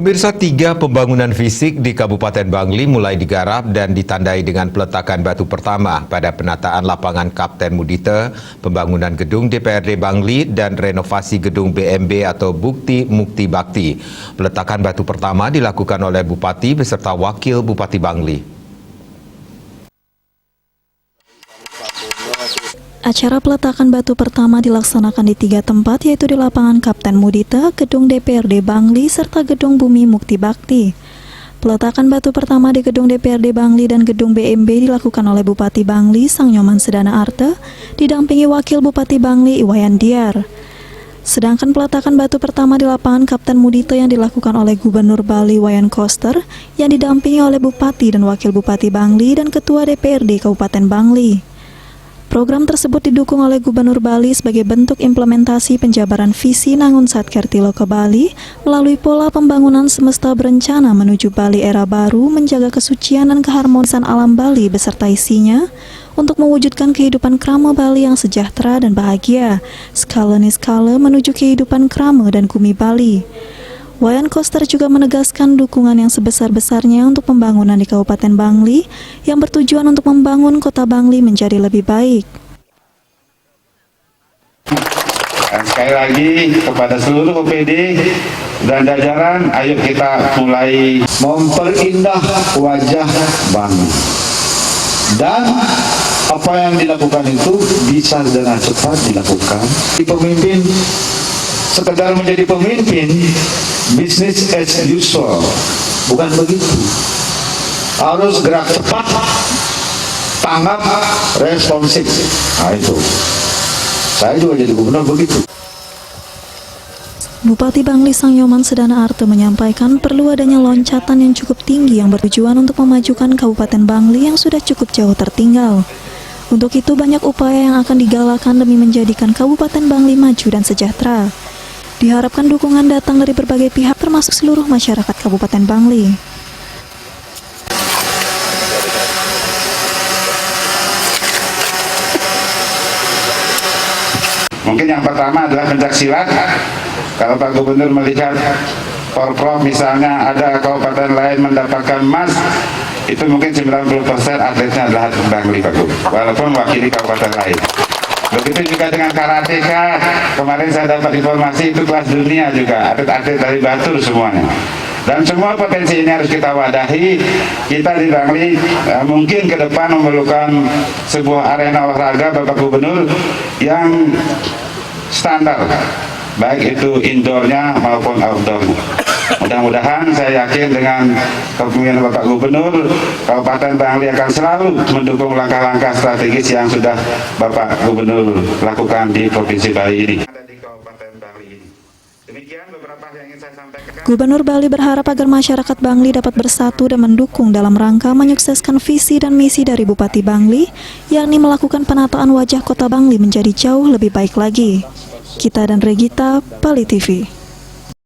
Pemirsa, 3 pembangunan fisik di Kabupaten Bangli mulai digarap dan ditandai dengan peletakan batu pertama pada penataan lapangan Kapten Mudita, pembangunan gedung DPRD Bangli dan renovasi gedung BMB atau Bukti Mukti Bakti. Peletakan batu pertama dilakukan oleh Bupati beserta Wakil Bupati Bangli. Acara peletakan batu pertama dilaksanakan di 3 tempat, yaitu di lapangan Kapten Mudita, gedung DPRD Bangli, serta gedung Bumi Mukti Bakti. Peletakan batu pertama di gedung DPRD Bangli dan gedung BMB dilakukan oleh Bupati Bangli, Sang Nyoman Sedana Arte, didampingi Wakil Bupati Bangli, Iwayan Diar. Sedangkan peletakan batu pertama di lapangan Kapten Mudita yang dilakukan oleh Gubernur Bali, Wayan Koster, yang didampingi oleh Bupati dan Wakil Bupati Bangli dan Ketua DPRD Kabupaten Bangli. Program tersebut didukung oleh Gubernur Bali sebagai bentuk implementasi penjabaran visi Nangun Satkerti Loka Bali melalui pola pembangunan semesta berencana menuju Bali era baru, menjaga kesucian dan keharmonisan alam Bali beserta isinya untuk mewujudkan kehidupan krama Bali yang sejahtera dan bahagia, skala niskala menuju kehidupan krama dan kumi Bali. Wayan Koster juga menegaskan dukungan yang sebesar-besarnya untuk pembangunan di Kabupaten Bangli yang bertujuan untuk membangun kota Bangli menjadi lebih baik. Dan sekali lagi kepada seluruh OPD dan jajaran, ayo kita mulai memperindah wajah Bangli. Dan apa yang dilakukan itu bisa dengan cepat dilakukan. Pemimpin sekedar menjadi pemimpin, business as usual, bukan begitu. Harus gerak cepat, tanggap, responsif. Nah itu, saya juga jadi gubernur begitu. Bupati Bangli Sang Nyoman Sedana Arte menyampaikan perlu adanya loncatan yang cukup tinggi yang bertujuan untuk memajukan Kabupaten Bangli yang sudah cukup jauh tertinggal. Untuk itu banyak upaya yang akan digalakan demi menjadikan Kabupaten Bangli maju dan sejahtera. Diharapkan dukungan datang dari berbagai pihak termasuk seluruh masyarakat Kabupaten Bangli. mungkin yang pertama adalah pencaksilat. Kalau Pak Gubernur melihat Porprov misalnya ada kabupaten lain mendapatkan emas, itu mungkin 90% atletnya adalah Bangli, Pak Gubernur, walaupun mewakili kabupaten lain. Begitu juga dengan karateka, kemarin saya dapat informasi itu kelas dunia juga, atlet-atlet dari Batur semuanya. Dan semua potensi ini harus kita wadahi. Kita di Bangli mungkin ke depan memerlukan sebuah arena olahraga, Bapak Gubernur, yang standar, baik itu indoornya maupun outdoornya. Mudah-mudahan saya yakin dengan kepemimpinan Bapak Gubernur, Kabupaten Bangli akan selalu mendukung langkah-langkah strategis yang sudah Bapak Gubernur lakukan di Provinsi Bali ini. Demikian beberapa yang ingin saya sampaikan. Gubernur Bali berharap agar masyarakat Bangli dapat bersatu dan mendukung dalam rangka menyukseskan visi dan misi dari Bupati Bangli, yakni melakukan penataan wajah kota Bangli menjadi jauh lebih baik lagi. Kita dan Regita, Bali TV.